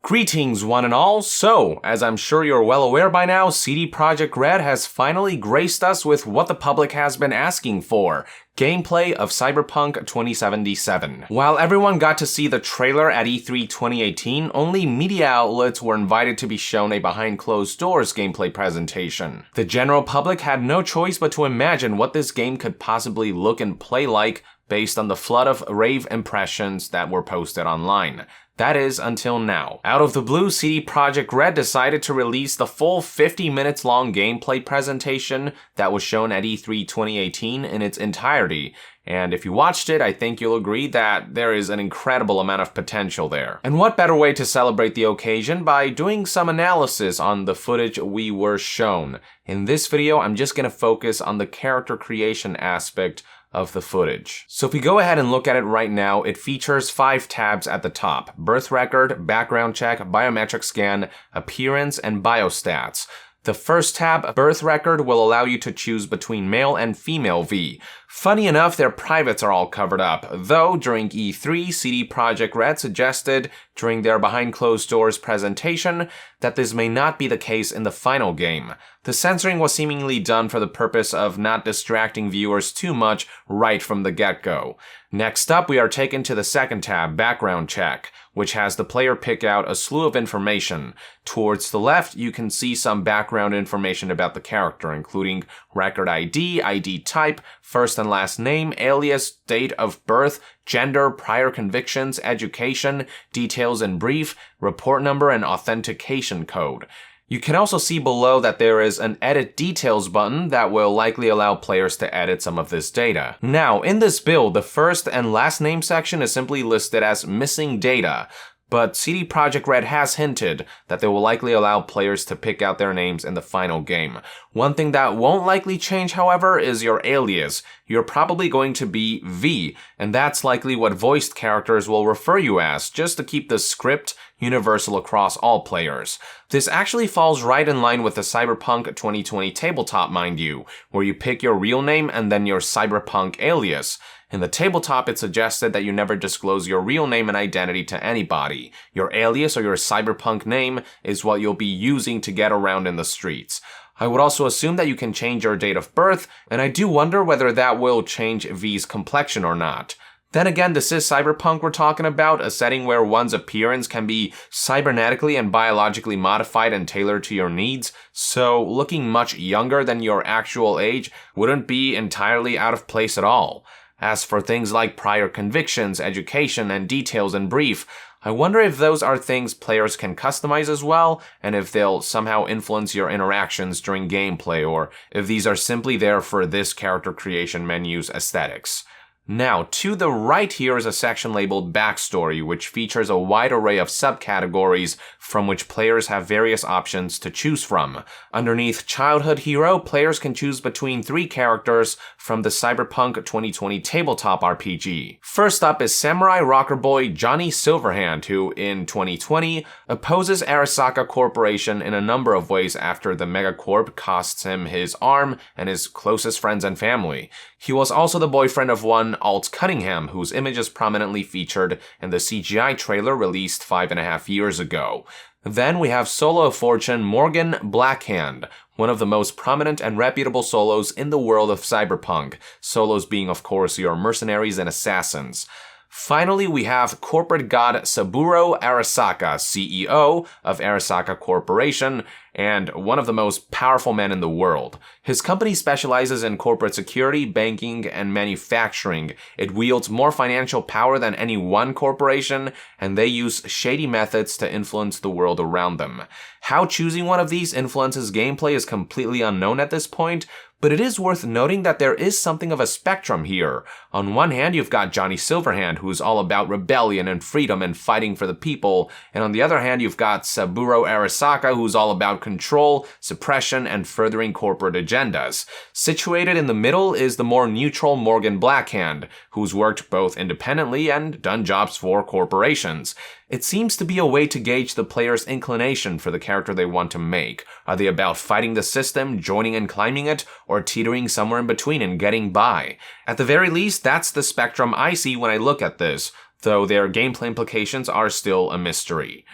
Greetings one and all. So, as I'm sure you're well aware by now, CD Projekt Red has finally graced us with what the public has been asking for: gameplay of Cyberpunk 2077. While everyone got to see the trailer at E3 2018, only media outlets were invited to be shown a behind closed doors gameplay presentation. The general public had no choice but to imagine what this game could possibly look and play like based on the flood of rave impressions that were posted online. That is, until now. Out of the blue, CD Projekt Red decided to release the full 50 minutes long gameplay presentation that was shown at E3 2018 in its entirety. And if you watched it, I think you'll agree that there is an incredible amount of potential there. And what better way to celebrate the occasion by doing some analysis on the footage we were shown. In this video, I'm just gonna focus on the character creation aspect of the footage. So if we go ahead and look at it right now, it features 5 tabs at the top: birth record, background check, biometric scan, appearance, and biostats. The first tab, birth record, will allow you to choose between male and female V. Funny enough, their privates are all covered up, though during E3, CD Projekt Red suggested during their behind closed doors presentation that this may not be the case in the final game. The censoring was seemingly done for the purpose of not distracting viewers too much right from the get-go. Next up, we are taken to the second tab, background check, which has the player pick out a slew of information. Towards the left, you can see some background information about the character, including record ID, ID type, first and last name, alias, date of birth, gender, prior convictions, education, details in brief, report number, and authentication code. You can also see below that there is an Edit Details button that will likely allow players to edit some of this data. Now, in this build, the first and last name section is simply listed as missing data, but CD Projekt Red has hinted that they will likely allow players to pick out their names in the final game. One thing that won't likely change, however, is your alias. You're probably going to be V, and that's likely what voiced characters will refer you as, just to keep the script universal across all players. This actually falls right in line with the Cyberpunk 2020 tabletop, mind you, where you pick your real name and then your Cyberpunk alias. In the tabletop, it suggested that you never disclose your real name and identity to anybody. Your alias or your Cyberpunk name is what you'll be using to get around in the streets. I would also assume that you can change your date of birth, and I do wonder whether that will change V's complexion or not. Then again, this is Cyberpunk we're talking about, a setting where one's appearance can be cybernetically and biologically modified and tailored to your needs, so looking much younger than your actual age wouldn't be entirely out of place at all. As for things like prior convictions, education, and details in brief, I wonder if those are things players can customize as well, and if they'll somehow influence your interactions during gameplay, or if these are simply there for this character creation menu's aesthetics. Now, to the right here is a section labeled Backstory, which features a wide array of subcategories from which players have various options to choose from. Underneath Childhood Hero, players can choose between 3 characters from the Cyberpunk 2020 tabletop RPG. First up is Samurai Rocker Boy Johnny Silverhand, who, in 2020, opposes Arasaka Corporation in a number of ways after the megacorp costs him his arm and his closest friends and family. He was also the boyfriend of one Alt Cunningham, whose image is prominently featured in the CGI trailer released 5.5 years ago. Then we have Solo of Fortune Morgan Blackhand, one of the most prominent and reputable solos in the world of Cyberpunk, solos being of course your mercenaries and assassins. Finally, we have corporate god Saburo Arasaka, CEO of Arasaka Corporation, and one of the most powerful men in the world. His company specializes in corporate security, banking, and manufacturing. It wields more financial power than any one corporation, and they use shady methods to influence the world around them. How choosing one of these influences gameplay is completely unknown at this point, but it is worth noting that there is something of a spectrum here. On one hand, you've got Johnny Silverhand, who's all about rebellion and freedom and fighting for the people, and on the other hand, you've got Saburo Arasaka, who's all about control, suppression, and furthering corporate agendas. Situated in the middle is the more neutral Morgan Blackhand, who's worked both independently and done jobs for corporations. It seems to be a way to gauge the player's inclination for the character they want to make. Are they about fighting the system, joining and climbing it, or teetering somewhere in between and getting by? At the very least, that's the spectrum I see when I look at this, though their gameplay implications are still a mystery.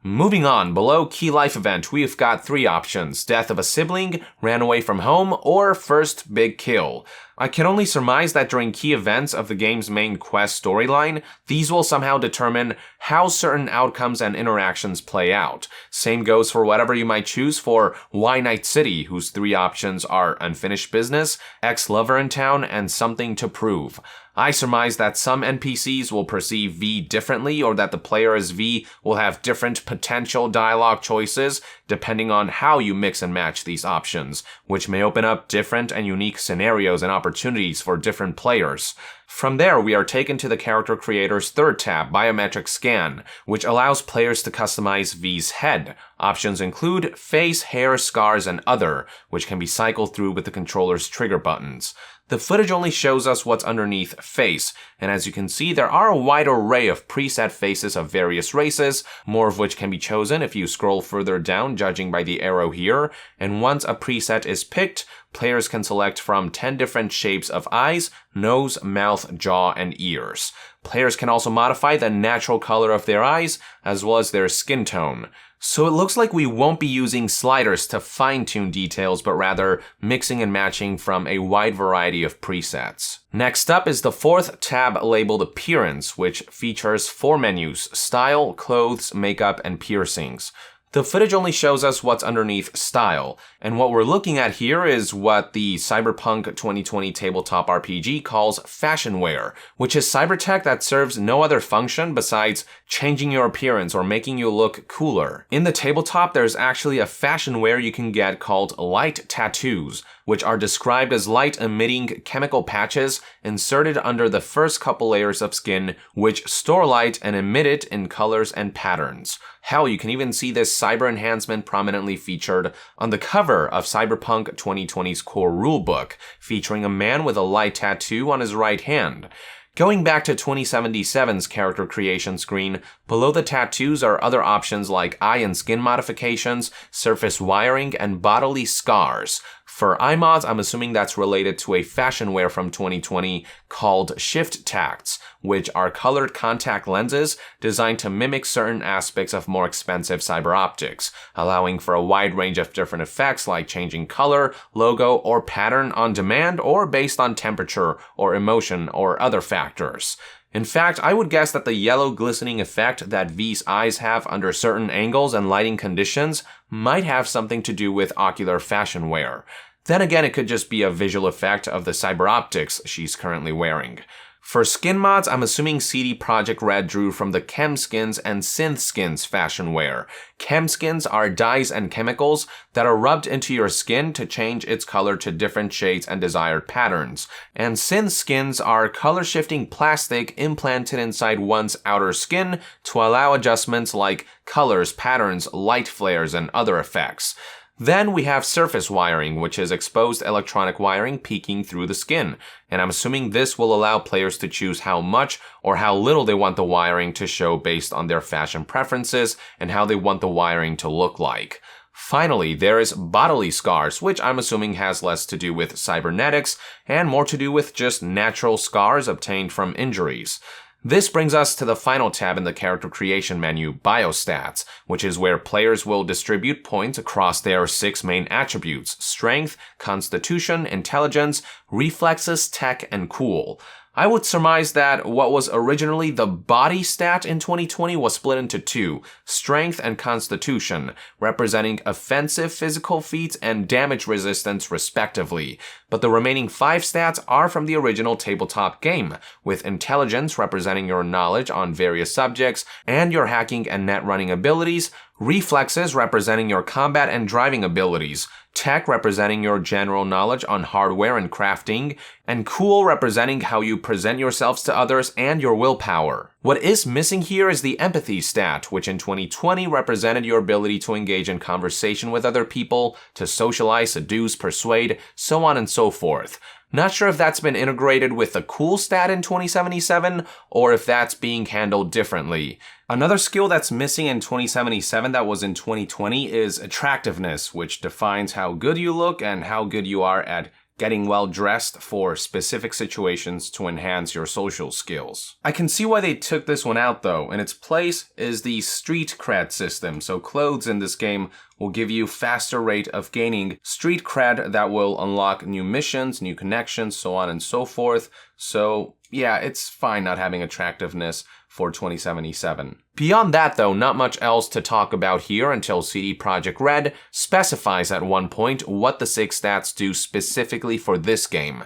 Moving on, below Key Life Event, we've got 3 options: Death of a Sibling, Ran Away from Home, or First Big Kill. I can only surmise that during key events of the game's main quest storyline, these will somehow determine how certain outcomes and interactions play out. Same goes for whatever you might choose for Why Night City, whose 3 options are Unfinished Business, Ex-Lover in Town, and Something to Prove. I surmise that some NPCs will perceive V differently, or that the player as V will have different potential dialogue choices depending on how you mix and match these options, which may open up different and unique scenarios and opportunities for different players. From there, we are taken to the character creator's 3rd tab, Biometric Scan, which allows players to customize V's head. Options include face, hair, scars, and other, which can be cycled through with the controller's trigger buttons. The footage only shows us what's underneath face, and as you can see, there are a wide array of preset faces of various races, more of which can be chosen if you scroll further down, judging by the arrow here, and once a preset is picked, players can select from 10 different shapes of eyes, nose, mouth, jaw, and ears. Players can also modify the natural color of their eyes, as well as their skin tone. So it looks like we won't be using sliders to fine-tune details, but rather mixing and matching from a wide variety of presets. Next up is the 4th tab labeled Appearance, which features 4 menus: Style, Clothes, Makeup, and Piercings. The footage only shows us what's underneath Style, and what we're looking at here is what the Cyberpunk 2020 tabletop RPG calls fashion wear, which is cybertech that serves no other function besides changing your appearance or making you look cooler. In the tabletop, there's actually a fashion wear you can get called light tattoos, which are described as light-emitting chemical patches inserted under the first couple layers of skin, which store light and emit it in colors and patterns. Hell, you can even see this cyber enhancement prominently featured on the cover of Cyberpunk 2020's core rulebook, featuring a man with a light tattoo on his right hand. Going back to 2077's character creation screen, below the tattoos are other options like eye and skin modifications, surface wiring, and bodily scars. For eye mods, I'm assuming that's related to a fashion wear from 2020 called Shift Tacts, which are colored contact lenses designed to mimic certain aspects of more expensive cyber optics, allowing for a wide range of different effects like changing color, logo, or pattern on demand or based on temperature or emotion or other factors. In fact, I would guess that the yellow glistening effect that V's eyes have under certain angles and lighting conditions might have something to do with ocular fashion wear. Then again, it could just be a visual effect of the cyber optics she's currently wearing. For skin mods, I'm assuming CD Projekt Red drew from the Chem Skins and Synth Skins fashion wear. Chem Skins are dyes and chemicals that are rubbed into your skin to change its color to different shades and desired patterns. And Synth Skins are color-shifting plastic implanted inside one's outer skin to allow adjustments like colors, patterns, light flares, and other effects. Then we have surface wiring, which is exposed electronic wiring peeking through the skin, and I'm assuming this will allow players to choose how much or how little they want the wiring to show based on their fashion preferences and how they want the wiring to look like. Finally, there is bodily scars, which I'm assuming has less to do with cybernetics and more to do with just natural scars obtained from injuries. This brings us to the final tab in the character creation menu, Biostats, which is where players will distribute points across their 6 main attributes: Strength, Constitution, Intelligence, Reflexes, Tech, and Cool. I would surmise that what was originally the body stat in 2020 was split into 2, Strength and Constitution, representing offensive physical feats and damage resistance respectively, but the remaining 5 stats are from the original tabletop game, with Intelligence representing your knowledge on various subjects and your hacking and net running abilities, Reflexes representing your combat and driving abilities, Tech representing your general knowledge on hardware and crafting, and Cool representing how you present yourselves to others and your willpower. What is missing here is the Empathy stat, which in 2020 represented your ability to engage in conversation with other people, to socialize, seduce, persuade, so on and so forth. Not sure if that's been integrated with the Cool stat in 2077, or if that's being handled differently. Another skill that's missing in 2077 that was in 2020 is Attractiveness, which defines how good you look and how good you are at getting well dressed for specific situations to enhance your social skills. I can see why they took this one out though. In its place is the street cred system. So clothes in this game will give you faster rate of gaining street cred that will unlock new missions, new connections, so on and so forth. So yeah, it's fine not having attractiveness for 2077. Beyond that though, not much else to talk about here until CD Projekt Red specifies at one point what the 6 stats do specifically for this game.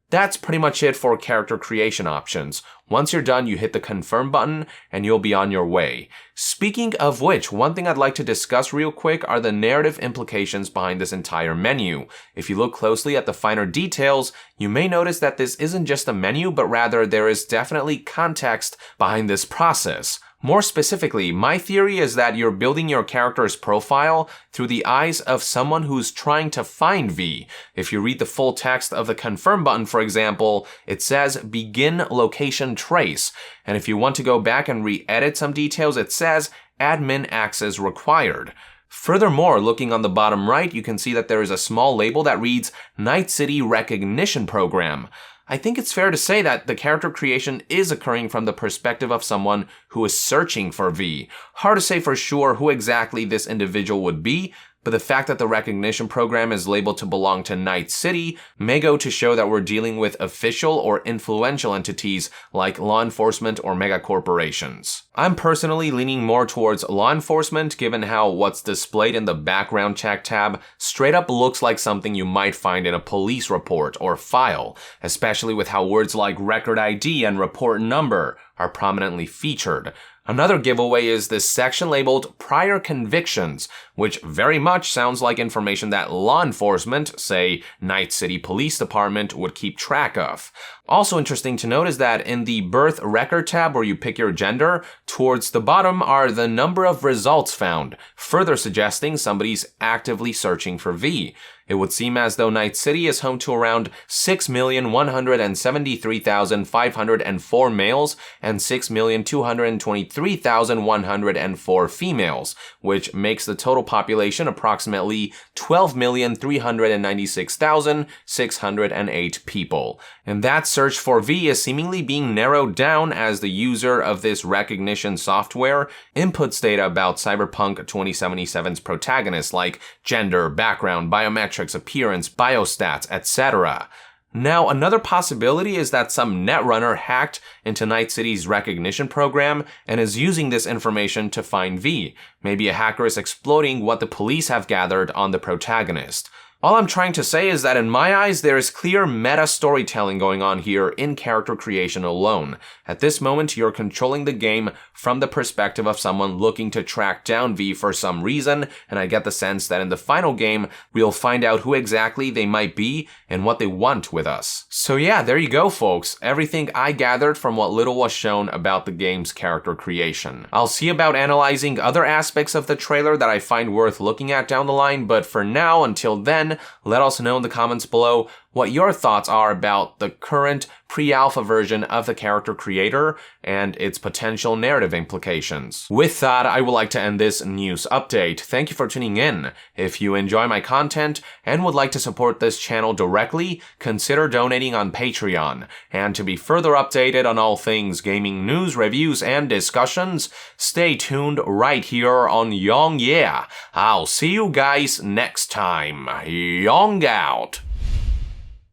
That's pretty much it for character creation options. Once you're done, you hit the confirm button and you'll be on your way. Speaking of which, one thing I'd like to discuss real quick are the narrative implications behind this entire menu. If you look closely at the finer details, you may notice that this isn't just a menu, but rather there is definitely context behind this process. More specifically, my theory is that you're building your character's profile through the eyes of someone who's trying to find V. If you read the full text of the confirm button, for example, it says begin location trace. And if you want to go back and re-edit some details, it says admin access required. Furthermore, looking on the bottom right, you can see that there is a small label that reads Night City Recognition Program. I think it's fair to say that the character creation is occurring from the perspective of someone who is searching for V. Hard to say for sure who exactly this individual would be, but the fact that the recognition program is labeled to belong to Night City may go to show that we're dealing with official or influential entities like law enforcement or megacorporations. I'm personally leaning more towards law enforcement given how what's displayed in the background check tab straight up looks like something you might find in a police report or file, especially with how words like record ID and report number are prominently featured. Another giveaway is this section labeled Prior Convictions, which very much sounds like information that law enforcement, say Night City Police Department, would keep track of. Also interesting to note is that in the Birth Record tab where you pick your gender, towards the bottom are the number of results found, further suggesting somebody's actively searching for V. It would seem as though Night City is home to around 6,173,504 males and 6,223,104 females, which makes the total population approximately 12,396,608 people. And that search for V is seemingly being narrowed down as the user of this recognition software inputs data about Cyberpunk 2077's protagonists like gender, background, biometrics, appearance, biostats, etc. Now, another possibility is that some netrunner hacked into Night City's recognition program and is using this information to find V. Maybe a hacker is exploiting what the police have gathered on the protagonist. All I'm trying to say is that in my eyes, there is clear meta storytelling going on here in character creation alone. At this moment, you're controlling the game from the perspective of someone looking to track down V for some reason, and I get the sense that in the final game, we'll find out who exactly they might be and what they want with us. So yeah, there you go, folks. Everything I gathered from what little was shown about the game's character creation. I'll see about analyzing other aspects of the trailer that I find worth looking at down the line, but for now, until then, let us know in the comments below what your thoughts are about the current pre-alpha version of the character creator and its potential narrative implications. With that, I would like to end this news update. Thank you for tuning in. If you enjoy my content and would like to support this channel directly, consider donating on Patreon. And to be further updated on all things gaming news, reviews, and discussions, stay tuned right here on Yong Yeah. I'll see you guys next time. Yong out.